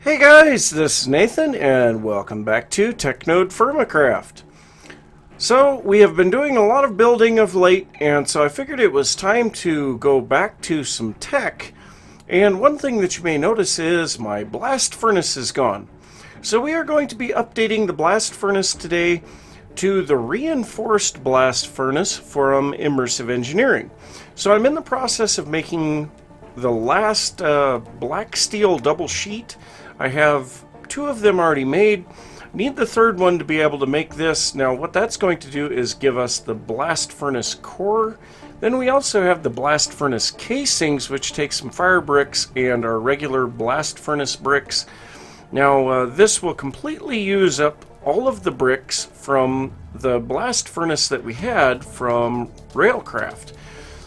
Hey guys, this is Nathan and welcome back to TechNodeFirmaCraft. So we have been doing a lot of building of late, and so I figured it was time to go back to some tech. And one thing that you may notice is my blast furnace is gone. So we are going to be updating the blast furnace today to the reinforced blast furnace from Immersive Engineering. So I'm in the process of making the last black steel double sheet. I have two of them already made. Need the third one to be able to make this. Now what that's going to do is give us the blast furnace core. Then we also have the blast furnace casings, which take some fire bricks and our regular blast furnace bricks. Now this will completely use up all of the bricks from the blast furnace that we had from Railcraft.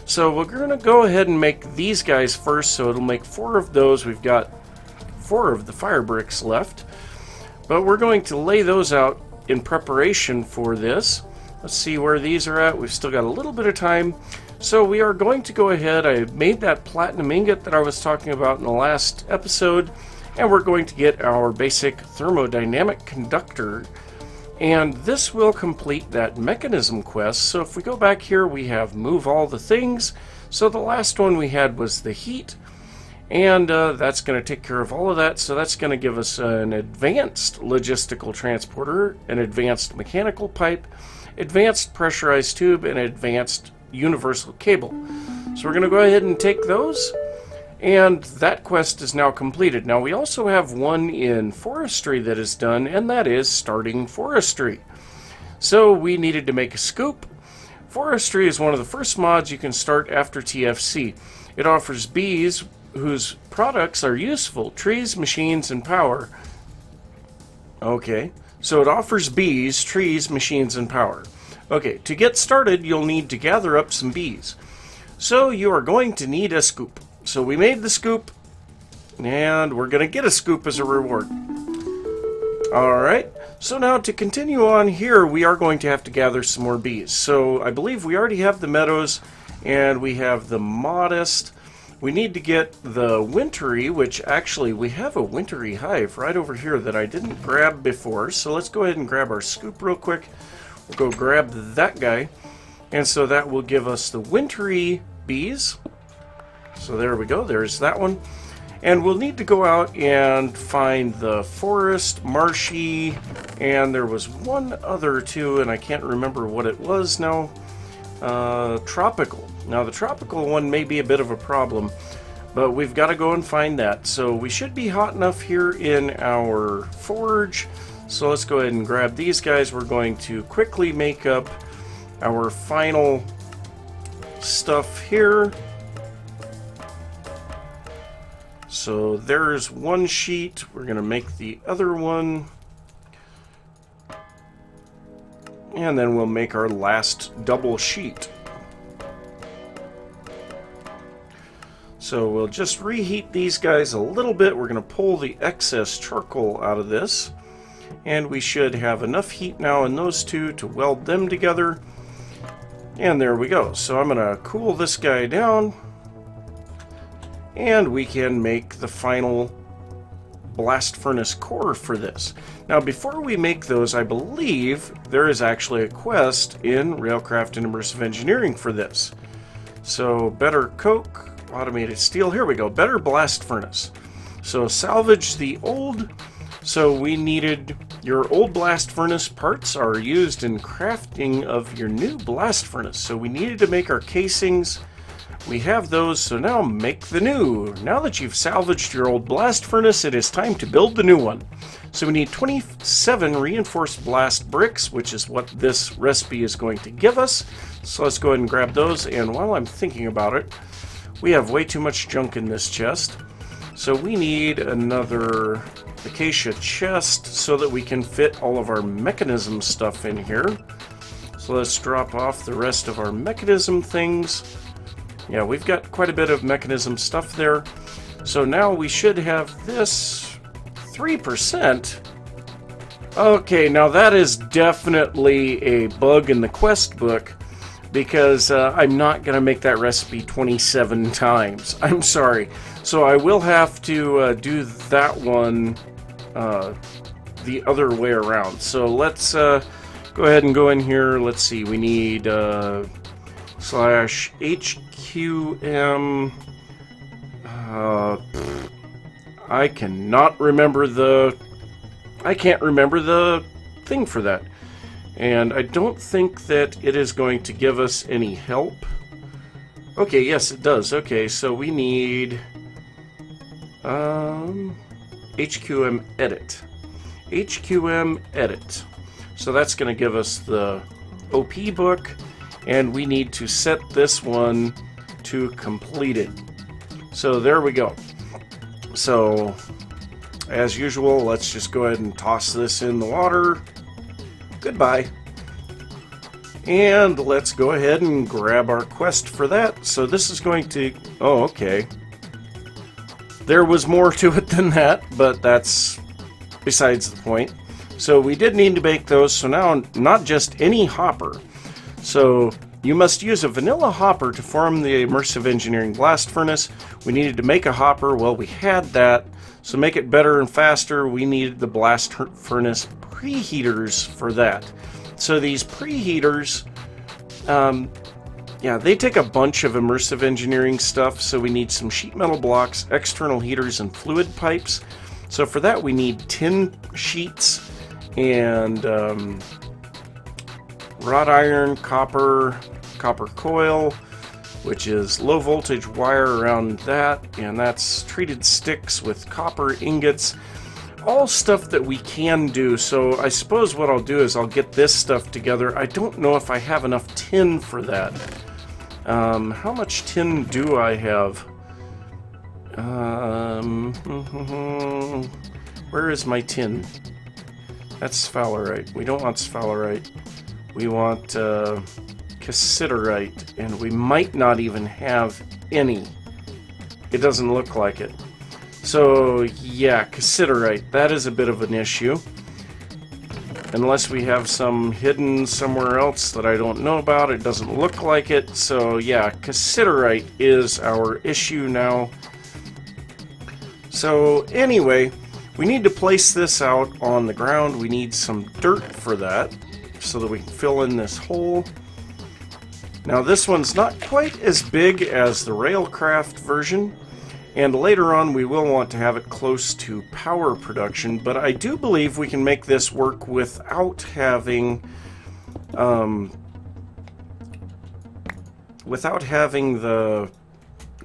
So we're going to go ahead and make these guys first, so it'll make 4 of those. We've got 4 of the fire bricks left, but we're going to lay those out in preparation for this. Let's see where these are at. We've still got a little bit of time, so we are going to go ahead. I made that platinum ingot that I was talking about in the last episode, and we're going to get our basic thermodynamic conductor, and this will complete that mechanism quest. So if we go back here, we have move all the things. So the last one we had was the heat, and that's going to take care of all of that. So that's going to give us an advanced logistical transporter, an advanced mechanical pipe, advanced pressurized tube, and advanced universal cable. So we're going to go ahead and take those, and that quest is now completed. Now we also have one in forestry that is done, and that is starting forestry. So we needed to make a scoop. Forestry is one of the first mods you can start after TFC. It offers bees whose products are useful: trees, machines, and power. Okay, so it offers bees, trees, machines, and power. Okay, to get started, you'll need to gather up some bees. So you are going to need a scoop. So we made the scoop, and we're going to get a scoop as a reward. Alright, so now to continue on here, we are going to have to gather some more bees. So I believe we already have the meadows, and we have the modest. We need to get the wintry, which actually we have a wintry hive right over here that I didn't grab before. So let's go ahead and grab our scoop real quick. We'll go grab that guy, and so that will give us the wintry bees. So there we go, there's that one. And we'll need to go out and find the forest, marshy, and there was one other too, and I can't remember what it was now. Tropical. Now the tropical one may be a bit of a problem, but we've got to go and find that. So we should be hot enough here in our forge. So let's go ahead and grab these guys. We're going to quickly make up our final stuff here. So there's one sheet. We're going to make the other one. And then we'll make our last double sheet. So we'll just reheat these guys a little bit. We're going to pull the excess charcoal out of this. And we should have enough heat now in those two to weld them together. And there we go. So I'm going to cool this guy down. And we can make the final blast furnace core for this. Now before we make those, I believe there is actually a quest in Railcraft and Immersive Engineering for this. So better coke, automated steel, here we go, better blast furnace. So salvage the old. So we needed your old blast furnace parts are used in crafting of your new blast furnace. So we needed to make our casings. We have those, so now make the new. Now that you've salvaged your old blast furnace, it is time to build the new one. So we need 27 reinforced blast bricks, which is what this recipe is going to give us. So let's go ahead and grab those, and while I'm thinking about it, we have way too much junk in this chest. So we need another acacia chest so that we can fit all of our mechanism stuff in here. So let's drop off the rest of our mechanism things. Yeah, we've got quite a bit of mechanism stuff there. So now we should have this 3%. Okay, now that is definitely a bug in the quest book, because I'm not going to make that recipe 27 times. I'm sorry. So I will have to do that one the other way around. So let's go ahead and go in here. Let's see, we need slash HQM. I can't remember the thing for that. And I don't think that it is going to give us any help. Okay, yes it does. Okay, so we need HQM edit. HQM edit. So that's going to give us the OP book, and we need to set this one to completed. So there we go. So as usual, let's just go ahead and toss this in the water. Goodbye. And let's go ahead and grab our quest for that. So this is going to... Oh, okay. There was more to it than that, but that's besides the point. So we did need to make those. So now, not just any hopper. So you must use a vanilla hopper to form the immersive engineering blast furnace. We needed to make a hopper. Well, we had that. So make it better and faster, we needed the blast furnace preheaters for that. So these preheaters, yeah, they take a bunch of immersive engineering stuff. So we need some sheet metal blocks, external heaters, and fluid pipes. So for that we need tin sheets and wrought iron, copper coil, which is low voltage wire around that, and that's treated sticks with copper ingots. All stuff that we can do. So I suppose what I'll do is I'll get this stuff together. I don't know if I have enough tin for that. How much tin do I have? Where is my tin? That's sphalerite. We don't want sphalerite. We want cassiterite, and we might not even have any. It doesn't look like it. So yeah, cassiterite, that is a bit of an issue. Unless we have some hidden somewhere else that I don't know about, it doesn't look like it. So yeah, cassiterite is our issue now. So anyway, we need to place this out on the ground. We need some dirt for that so that we can fill in this hole. Now this one's not quite as big as the Railcraft version, and later on we will want to have it close to power production, but I do believe we can make this work without having the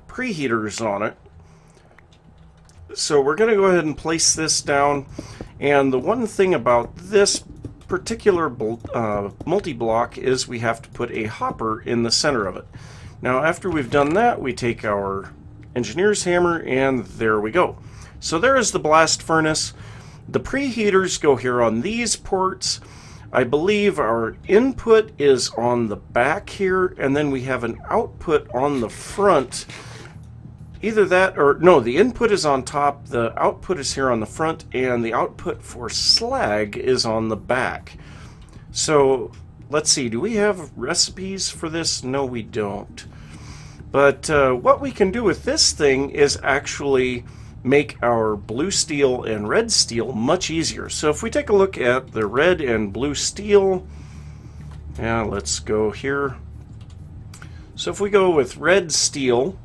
preheaters on it. So we're going to go ahead and place this down, and the one thing about this particular multi-block is we have to put a hopper in the center of it. Now after we've done that, we take our engineer's hammer, and there we go. So there is the blast furnace. The preheaters go here on these ports. I believe our input is on the back here, and then we have an output on the front. Either that or no, the input is on top, the output is here on the front, and the output for slag is on the back. So let's see, do we have recipes for this? No, we don't. But what we can do with this thing is actually make our blue steel and red steel much easier. So if we take a look at the red and blue steel, yeah, let's go here. So if we go with red steel,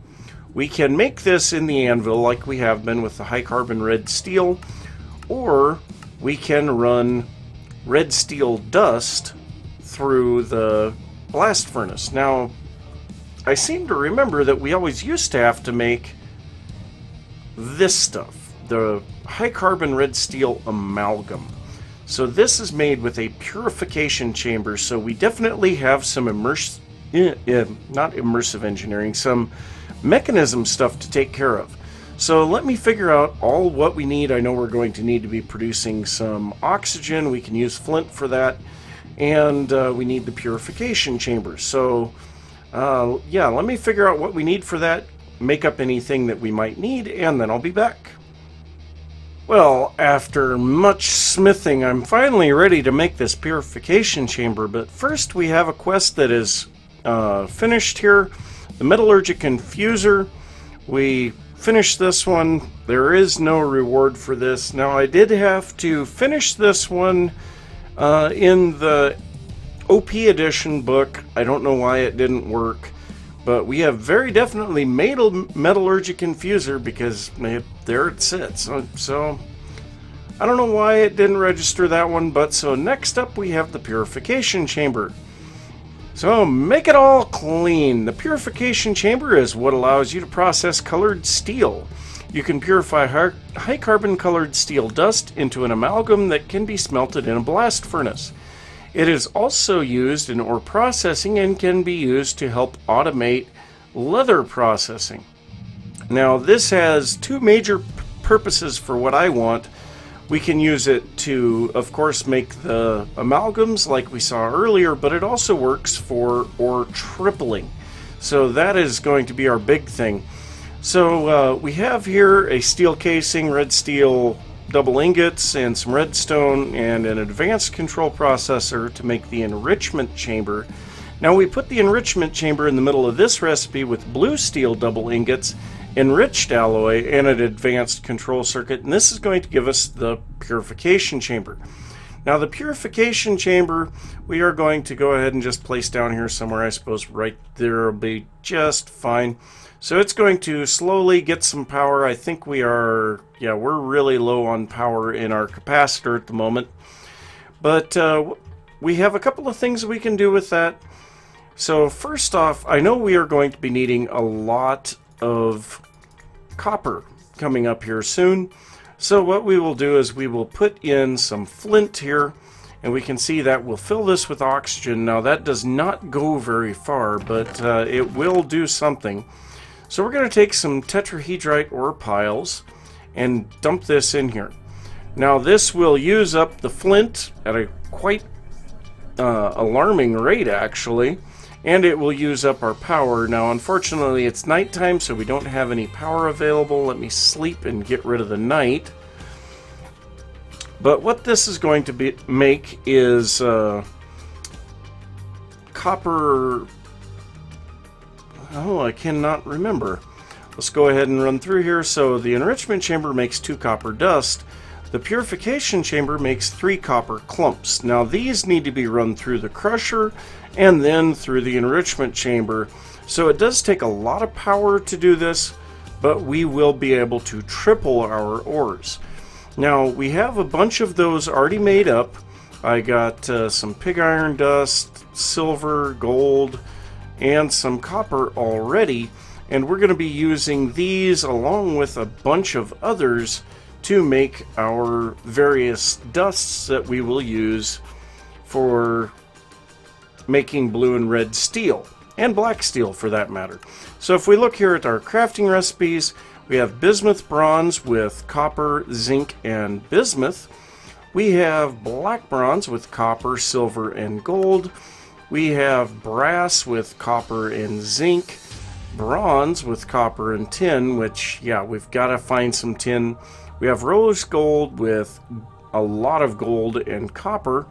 we can make this in the anvil like we have been with the high carbon red steel, or we can run red steel dust through the blast furnace. Now, I seem to remember that we always used to have to make this stuff, the high carbon red steel amalgam. So this is made with a purification chamber, so we definitely have some not immersive engineering, some mechanism stuff to take care of. So let me figure out all what we need. I know we're going to need to be producing some oxygen. We can use flint for that, and we need the purification chamber. So yeah, let me figure out what we need for that, make up anything that we might need, and then I'll be back. Well, after much smithing, I'm finally ready to make this purification chamber, but first we have a quest that is finished here. The metallurgic infuser, we finish this one. There is no reward for this. Now, I did have to finish this one in the OP edition book. I don't know why it didn't work, but we have very definitely made a metallurgic infuser because there it sits. So I don't know why it didn't register that one, but so next up we have the purification chamber. So make it all clean. The purification chamber is what allows you to process colored steel. You can purify high carbon colored steel dust into an amalgam that can be smelted in a blast furnace. It is also used in ore processing and can be used to help automate leather processing. Now this has two major purposes for what I want. We can use it to, of course, make the amalgams like we saw earlier, but it also works for ore tripling. So that is going to be our big thing. So we have here a steel casing, red steel double ingots, and some redstone, and an advanced control processor to make the enrichment chamber. Now we put the enrichment chamber in the middle of this recipe with blue steel double ingots, enriched alloy, and an advanced control circuit, and this is going to give us the purification chamber. Now the purification chamber we are going to go ahead and just place down here somewhere. I suppose right there will be just fine. So it's going to slowly get some power. I think we're really low on power in our capacitor at the moment, but we have a couple of things we can do with that. So first off, I know we are going to be needing a lot of copper coming up here soon. So what we will do is we will put in some flint here, and we can see that we'll fill this with oxygen. Now that does not go very far, but it will do something. So we're going to take some tetrahedrite ore piles and dump this in here. Now this will use up the flint at a quite alarming rate actually, and it will use up our power. Now unfortunately it's nighttime, so we don't have any power available. Let me sleep and get rid of the night. But what this is going to make is copper. Oh, I cannot remember. Let's go ahead and run through here. So the enrichment chamber makes 2 copper dust. The purification chamber makes 3 copper clumps. Now these need to be run through the crusher and then through the enrichment chamber. So it does take a lot of power to do this, but we will be able to triple our ores. Now we have a bunch of those already made up. I got some pig iron dust, silver, gold, and some copper already, and we're going to be using these along with a bunch of others to make our various dusts that we will use for making blue and red steel, and black steel for that matter. So if we look here at our crafting recipes, we have bismuth bronze with copper, zinc, and bismuth. We have black bronze with copper, silver, and gold. We have brass with copper and zinc, bronze with copper and tin, which, yeah, we've got to find some tin. We have rose gold with a lot of gold and copper,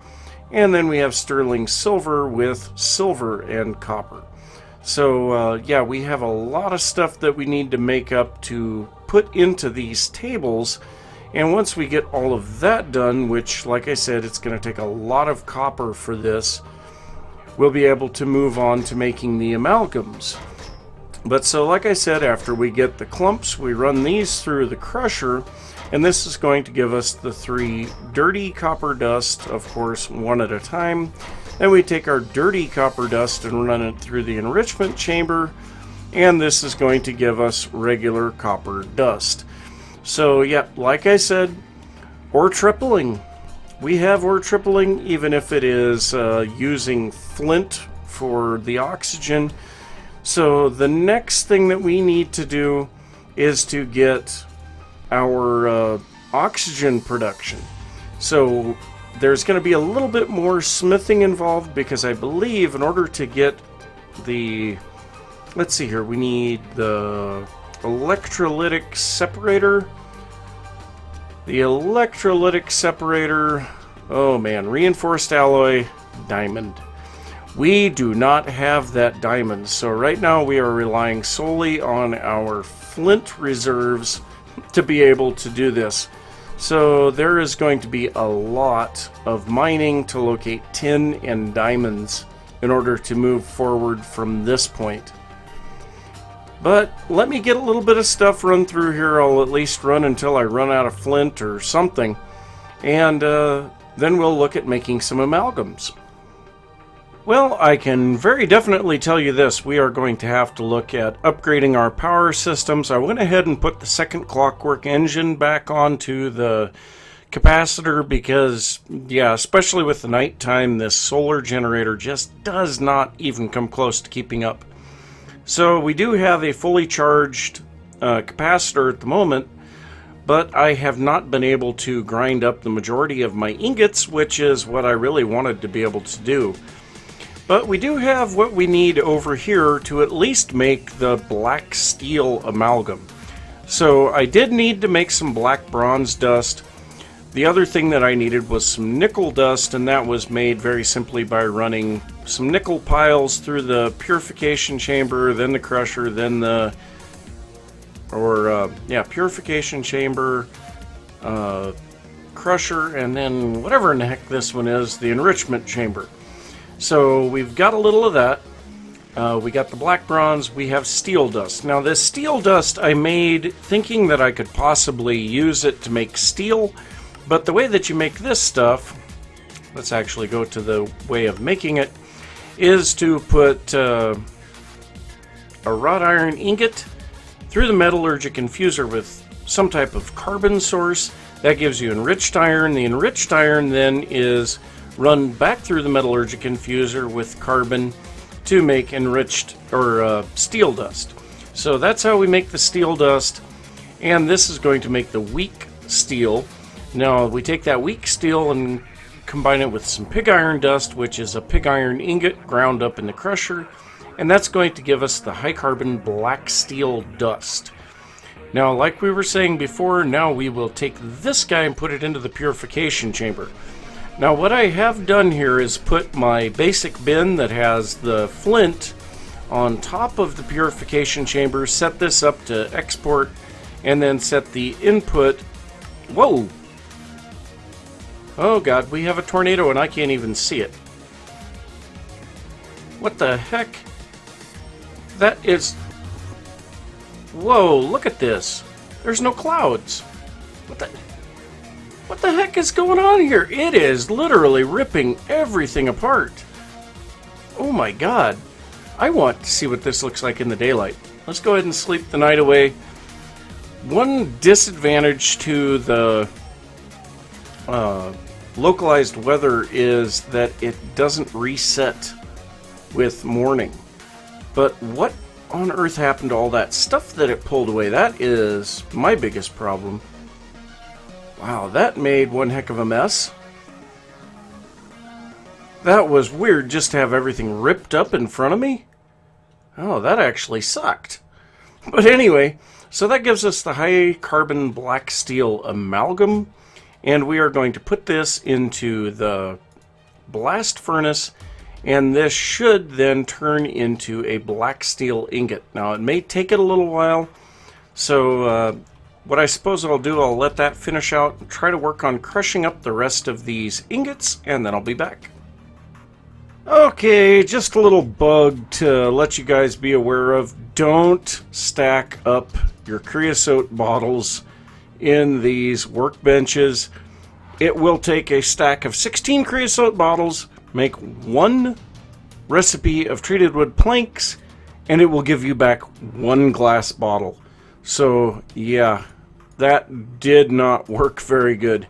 and then we have sterling silver with silver and copper. So, yeah, we have a lot of stuff that we need to make up to put into these tables, and once we get all of that done, which, like I said, it's going to take a lot of copper for this, we'll be able to move on to making the amalgams. But so like I said, after we get the clumps, we run these through the crusher, and this is going to give us the 3 dirty copper dust, of course, one at a time. Then we take our dirty copper dust and run it through the enrichment chamber, and this is going to give us regular copper dust. So yeah, like I said, ore tripling. We have ore tripling, even if it is using flint for the oxygen. So the next thing that we need to do is to get our oxygen production. So there's going to be a little bit more smithing involved, because I believe in order to get the, let's see here, we need the electrolytic separator. The electrolytic separator, oh man, reinforced alloy, diamond. We do not have that diamond, so right now we are relying solely on our flint reserves to be able to do this. So there is going to be a lot of mining to locate tin and diamonds in order to move forward from this point. But let me get a little bit of stuff run through here. I'll at least run until I run out of flint or something. And then we'll look at making some amalgams. Well, I can very definitely tell you this. We are going to have to look at upgrading our power systems. I went ahead and put the second clockwork engine back onto the capacitor because, yeah, especially with the nighttime, this solar generator just does not even come close to keeping up. So we do have a fully charged capacitor at the moment, but I have not been able to grind up the majority of my ingots, which is what I really wanted to be able to do. But we do have what we need over here to at least make the black steel amalgam. So I did need to make some black bronze dust. The other thing that I needed was some nickel dust, and that was made very simply by running some nickel piles through the purification chamber, then the crusher, then the purification chamber, crusher, and then whatever in the heck this one is, the enrichment chamber. So we've got a little of that. We got the black bronze, we have steel dust. Now this steel dust I made thinking that I could possibly use it to make steel, but the way that you make this stuff, let's actually go to the way of making it, is to put a wrought iron ingot through the metallurgic infuser with some type of carbon source. That gives you enriched iron. The enriched iron then is run back through the metallurgic infuser with carbon to make enriched or steel dust. So that's how we make the steel dust, and this is going to make the weak steel. Now we take that weak steel and combine it with some pig iron dust, which is a pig iron ingot ground up in the crusher, and that's going to give us the high carbon black steel dust. Now, like we were saying before, now we will take this guy and put it into the purification chamber. Now what I have done here is put my basic bin that has the flint on top of the purification chamber, set this up to export, and then set the input. Whoa! Oh god, we have a tornado and I can't even see it. What the heck? That is... Whoa, look at this. There's no clouds. What the heck is going on here? It is literally ripping everything apart. Oh my god. I want to see what this looks like in the daylight. Let's go ahead and sleep the night away. One disadvantage to the localized weather is that it doesn't reset with morning. But what on earth happened to all that stuff that it pulled away? That is my biggest problem. Wow, that made one heck of a mess. That was weird just to have everything ripped up in front of me. Oh, that actually sucked. But anyway, so that gives us the high carbon black steel amalgam, and we are going to put this into the blast furnace, and this should then turn into a black steel ingot. Now it may take it a little while, so what I suppose I'll do, I'll let that finish out and try to work on crushing up the rest of these ingots, and then I'll be back. Okay, just a little bug to let you guys be aware of. Don't stack up your creosote bottles in these workbenches. It will take a stack of 16 creosote bottles, make one recipe of treated wood planks, and it will give you back one glass bottle. So yeah, that did not work very good.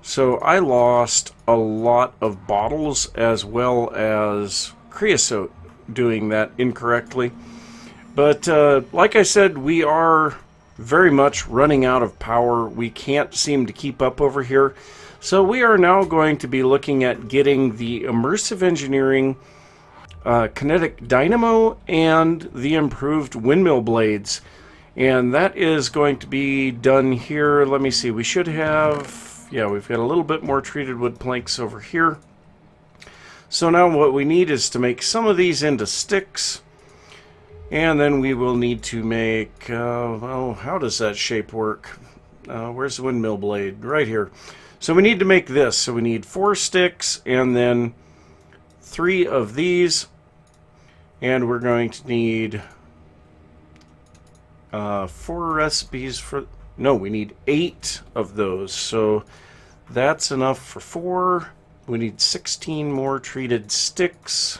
So I lost a lot of bottles as well as creosote doing that incorrectly. But like I said, we are very much running out of power. We can't seem to keep up over here. So we are now going to be looking at getting the immersive engineering kinetic dynamo and the improved windmill blades. And that is going to be done here. Let me see, we should have, yeah, we've got a little bit more treated wood planks over here. So now what we need is to make some of these into sticks. And then we will need to make, well, how does that shape work? Where's the windmill blade? Right here. So we need to make this. So we need 4 sticks and then 3 of these. And we're going to need 4 recipes for... No, we need 8 of those. So that's enough for 4. We need 16 more treated sticks.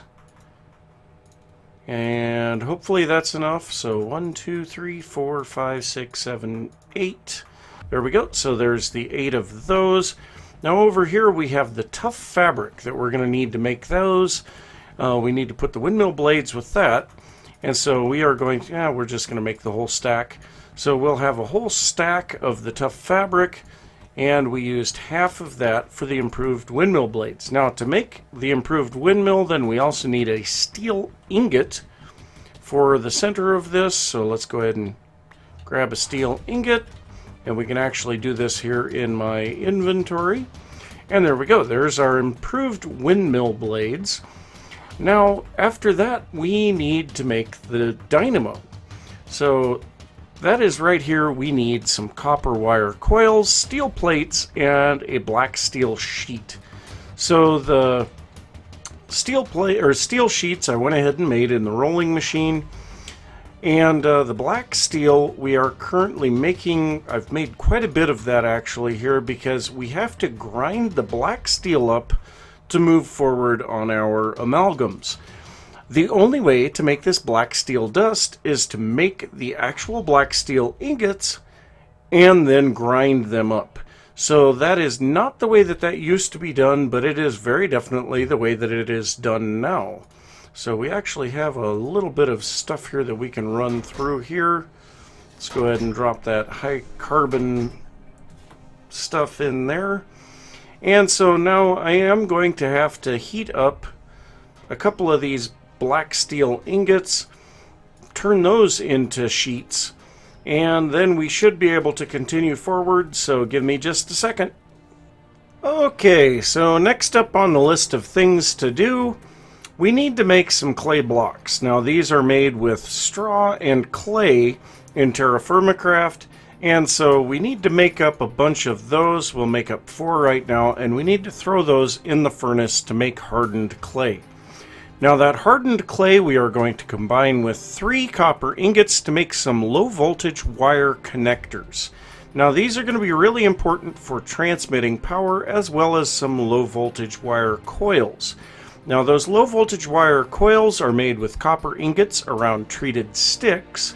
And hopefully that's enough. So 1, 2, 3, 4, 5, 6, 7, 8. There we go. So there's the 8 of those. Now over here we have the tough fabric that we're going to need to make those. We need to put the windmill blades with that. And so we are going to, we're just going to make the whole stack. So we'll have a whole stack of the tough fabric. And we used half of that for the improved windmill blades. Now to make the improved windmill, then we also need a steel ingot for the center of this. So let's go ahead and grab a steel ingot. And we can actually do this here in my inventory. And there we go. There's our improved windmill blades. Now after that, we need to make the dynamo. So that is right here. We need some copper wire coils, steel plates, and a black steel sheet. So the steel plate or steel sheets I went ahead and made in the rolling machine. And the black steel we are currently making, I've made quite a bit of that actually here because we have to grind the black steel up to move forward on our amalgams. The only way to make this black steel dust is to make the actual black steel ingots and then grind them up. So that is not the way that that used to be done, but it is very definitely the way that it is done now. So we actually have a little bit of stuff here that we can run through here. Let's go ahead and drop that high carbon stuff in there. And so now I am going to have to heat up a couple of these black steel ingots, turn those into sheets, and then we should be able to continue forward. So give me just a second. Okay, so next up on the list of things to do, we need to make some clay blocks. Now these are made with straw and clay in TerraFirmaCraft, and so we need to make up a bunch of those. We'll make up 4 right now, and we need to throw those in the furnace to make hardened clay. Now that hardened clay we are going to combine with 3 copper ingots to make some low voltage wire connectors. Now these are going to be really important for transmitting power as well as some low voltage wire coils. Now those low voltage wire coils are made with copper ingots around treated sticks,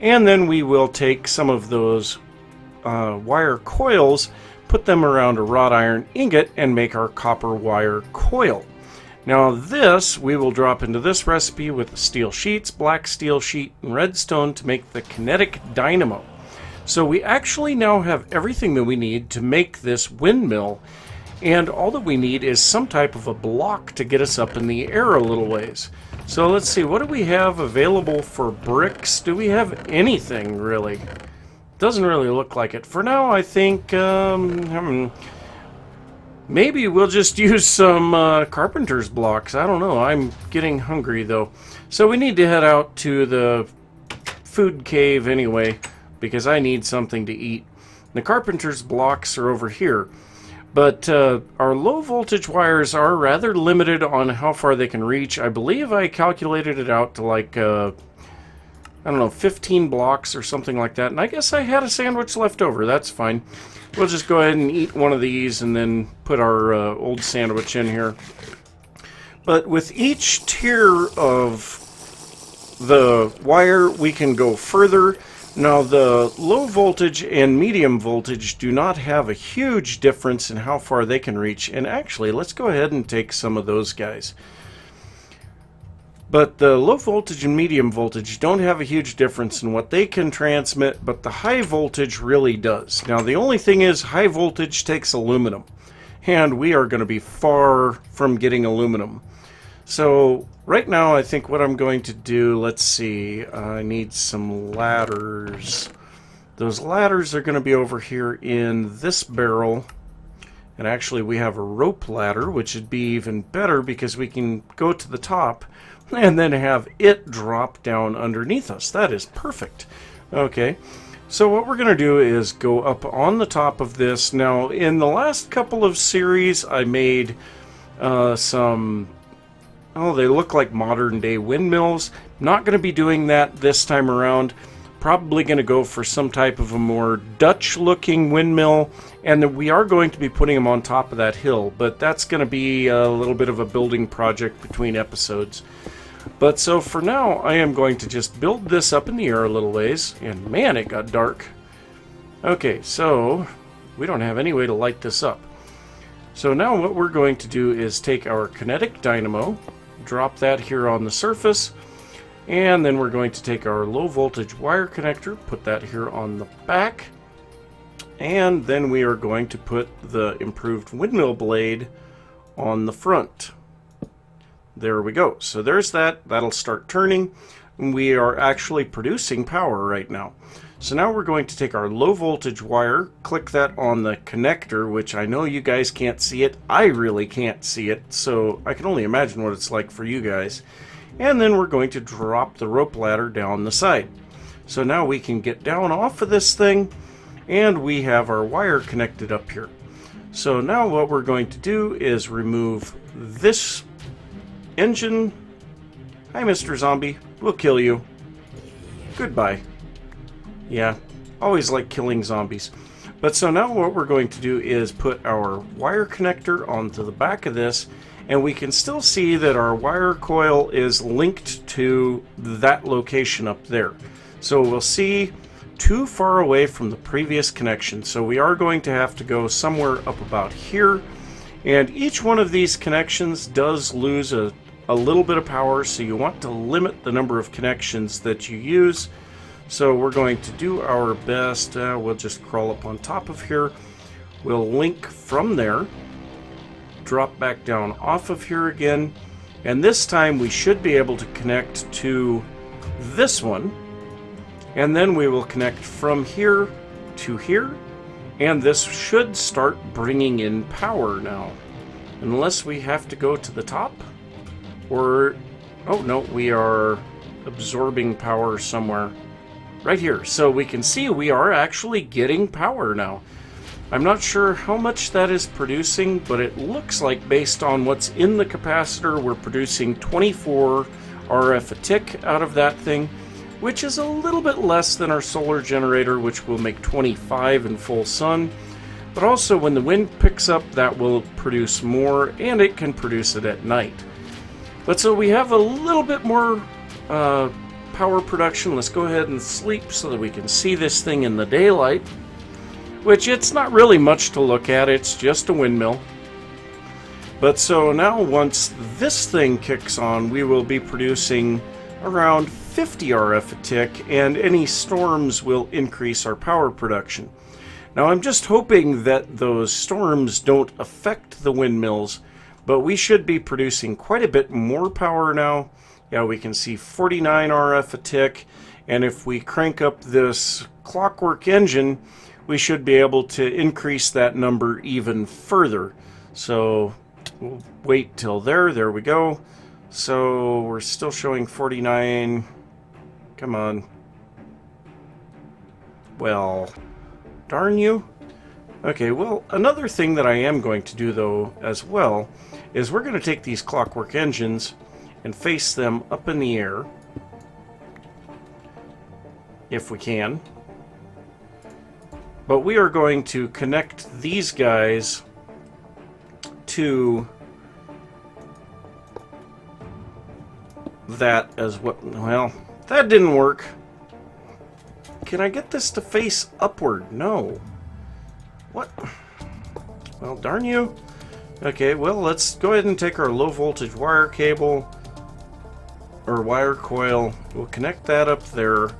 and then we will take some of those wire coils, put them around a wrought iron ingot, and make our copper wire coil. Now this we will drop into this recipe with the steel sheets, black steel sheet, and redstone to make the kinetic dynamo. So we actually now have everything that we need to make this windmill, and all that we need is some type of a block to get us up in the air a little ways. So let's see, what do we have available for bricks? Do we have anything really? Doesn't really look like it. For now I think maybe we'll just use some carpenter's blocks. I don't know. I'm getting hungry though. So we need to head out to the food cave anyway, because I need something to eat. The carpenter's blocks are over here. But our low voltage wires are rather limited on how far they can reach. I believe I calculated it out to like, I don't know, 15 blocks or something like that. And I guess I had a sandwich left over. That's fine. We'll just go ahead and eat one of these and then put our old sandwich in here. But with each tier of the wire, we can go further. Now the low voltage and medium voltage do not have a huge difference in how far they can reach. And actually, let's go ahead and take some of those guys. But the low voltage and medium voltage don't have a huge difference in what they can transmit, but the high voltage really does. Now the only thing is, high voltage takes aluminum, and we are going to be far from getting aluminum. So right now I think what I'm going to do, let's see, I need some ladders. Those ladders are going to be over here in this barrel, And actually we have a rope ladder, which would be even better because we can go to the top and then have it drop down underneath us. That is perfect. Okay, so what we're going to do is go up on the top of this. Now, in the last couple of series, I made some... Oh, they look like modern day windmills. Not going to be doing that this time around. Probably going to go for some type of a more Dutch looking windmill, and we are going to be putting them on top of that hill, but that's going to be a little bit of a building project between episodes. But so for now, I am going to just build this up in the air a little ways, and man, it got dark. Okay, so we don't have any way to light this up. So now what we're going to do is take our kinetic dynamo, drop that here on the surface, and then we're going to take our low voltage wire connector, put that here on the back, and then we are going to put the improved windmill blade on the front. There we go. So there's that. That'll start turning. We are actually producing power right now. So now we're going to take our low voltage wire, click that on the connector, which I know you guys can't see it. I really can't see it, so I can only imagine what it's like for you guys. And then we're going to drop the rope ladder down the side. So now we can get down off of this thing, and we have our wire connected up here. So now what we're going to do is remove this engine. Hi, Mr. Zombie. We'll kill you. Goodbye. Yeah, always like killing zombies. But so now what we're going to do is put our wire connector onto the back of this, and we can still see that our wire coil is linked to that location up there. So we'll see too far away from the previous connection. So we are going to have to go somewhere up about here. And each one of these connections does lose a little bit of power, so you want to limit the number of connections that you use. So we're going to do our best. We'll just crawl up on top of here. We'll link from there, drop back down off of here again, and this time we should be able to connect to this one, and then we will connect from here to here, and this should start bringing in power now, unless we have to go to the top, or oh no, we are absorbing power somewhere right here. So we can see we are actually getting power now. I'm not sure how much that is producing, but it looks like based on what's in the capacitor, we're producing 24 RF a tick out of that thing, which is a little bit less than our solar generator, which will make 25 in full sun. But also when the wind picks up, that will produce more, and it can produce it at night. But so we have a little bit more power production. Let's go ahead and sleep so that we can see this thing in the daylight. Which it's not really much to look at, it's just a windmill. But so now once this thing kicks on, we will be producing around 50 RF a tick, and any storms will increase our power production. Now I'm just hoping that those storms don't affect the windmills, but we should be producing quite a bit more power now. Yeah, we can see 49 RF a tick, and if we crank up this clockwork engine, we should be able to increase that number even further. So we'll wait till there we go. So we're still showing 49. Come on. Well, darn you. Okay, well, another thing that I am going to do though as well is we're going to take these clockwork engines and face them up in the air if we can. But we are going to connect these guys to that as well. Well, that didn't work. Can I get this to face upward? No. What? Well, darn you. Okay, well, let's go ahead and take our low voltage wire cable or wire coil. We'll connect that up there.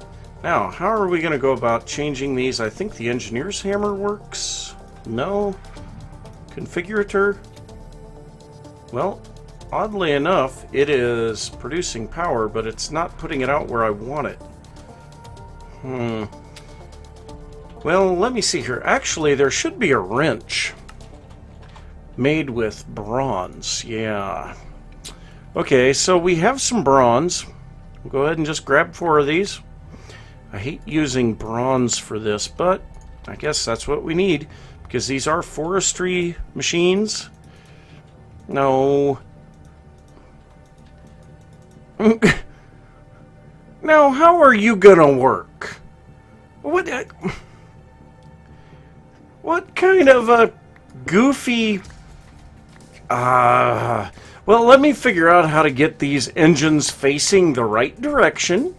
Now, how are we going to go about changing these? I think the engineer's hammer works. No. Configurator. Well, oddly enough, it is producing power, but it's not putting it out where I want it. Well, let me see here. Actually, there should be a wrench. Made with bronze, yeah. Okay, so we have some bronze. We'll go ahead and just grab 4 of these. I hate using bronze for this, but I guess that's what we need, because these are forestry machines. No. Now, how are you gonna work? What kind of a goofy... well, let me figure out how to get these engines facing the right direction,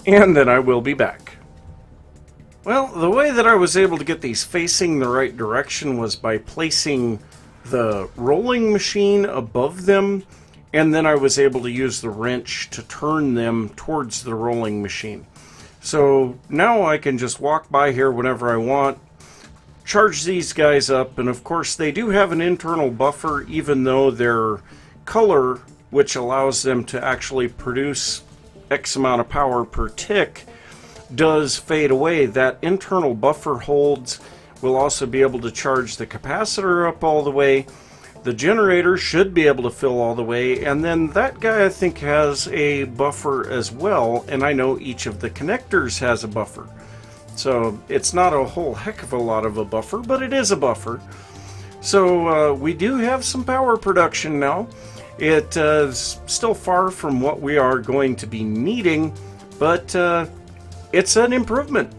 and then I will be back. Well, the way that I was able to get these facing the right direction was by placing the rolling machine above them, and then I was able to use the wrench to turn them towards the rolling machine. So now I can just walk by here whenever I want, charge these guys up, and of course they do have an internal buffer, even though their color, which allows them to actually produce X amount of power per tick, does fade away. That internal buffer holds. We'll also be able to charge the capacitor up all the way. The generator should be able to fill all the way, and then that guy I think has a buffer as well, and I know each of the connectors has a buffer. So it's not a whole heck of a lot of a buffer, but it is a buffer. So we do have some power production now. It is still far from what we are going to be needing, but it's an improvement.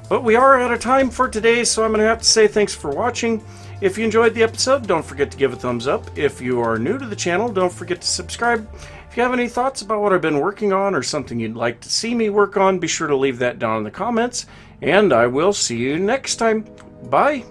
But we are out of time for today, so I'm going to have to say thanks for watching. If you enjoyed the episode, don't forget to give a thumbs up. If you are new to the channel, don't forget to subscribe. If you have any thoughts about what I've been working on or something you'd like to see me work on, be sure to leave that down in the comments. And I will see you next time. Bye.